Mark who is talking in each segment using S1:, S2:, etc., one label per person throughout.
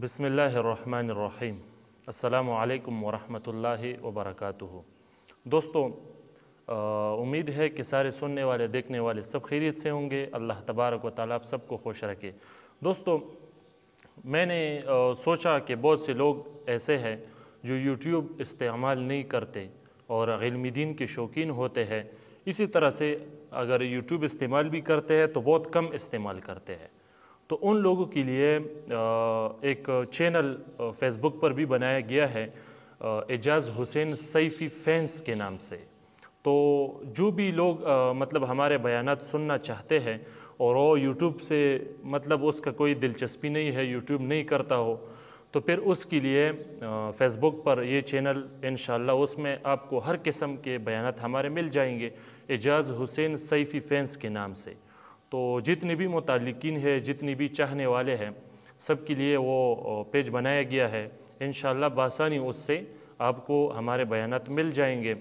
S1: बिस्मिल्लाहिर्रहमानिर्रहीम। अस्सलामु अलैकुम वरहमतुल्लाहि वबरकातुहू। दोस्तों, उम्मीद है कि सारे सुनने वाले देखने वाले सब खैरियत से होंगे। अल्लाह तबारक व तआला आप सबको खुश रखे। दोस्तों, मैंने सोचा कि बहुत से लोग ऐसे हैं जो यूट्यूब इस्तेमाल नहीं करते और इल्मी दीन के शौकीन होते हैं। इसी तरह से अगर यूट्यूब इस्तेमाल भी करते हैं तो बहुत कम इस्तेमाल करते हैं। तो उन लोगों के लिए एक चैनल फेसबुक पर भी बनाया गया है एजाज़ हुसैन सैफ़ी फैंस के नाम से। तो जो भी लोग मतलब हमारे बयानात सुनना चाहते हैं और वो यूट्यूब से मतलब उसका कोई दिलचस्पी नहीं है, यूट्यूब नहीं करता हो, तो फिर उसके लिए फ़ेसबुक पर ये चैनल इंशाअल्लाह उसमें आपको हर किस्म के बयानात हमारे मिल जाएंगे एजाज़ हुसैन सैफ़ी फैंस के नाम से। तो जितने भी मुतालिकीन है, जितनी भी चाहने वाले हैं, सब के लिए वो पेज बनाया गया है। इंशाअल्लाह बासानी उससे आपको हमारे बयानात मिल जाएंगे,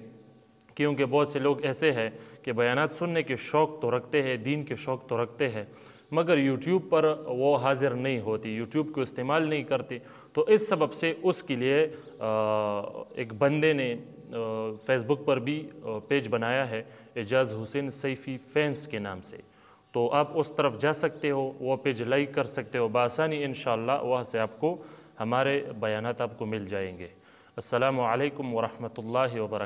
S1: क्योंकि बहुत से लोग ऐसे हैं कि बयानात सुनने के शौक़ तो रखते हैं, दीन के शौक़ तो रखते हैं, मगर यूट्यूब पर वो हाज़िर नहीं होती, यूट्यूब को इस्तेमाल नहीं करती। तो इस सबब से उसके लिए एक बंदे ने फ़ेसबुक पर भी पेज बनाया है एजाज़ हुसैन सैफ़ी फैंस के नाम से। तो आप उस तरफ जा सकते हो, वो पेज लाइक कर सकते हो बासानी। इंशाअल्लाह वहाँ से आपको हमारे बयानात आपको मिल जाएंगे। अस्सलामु अलैकुम वरहमतुल्लाहि वबरकातुहू।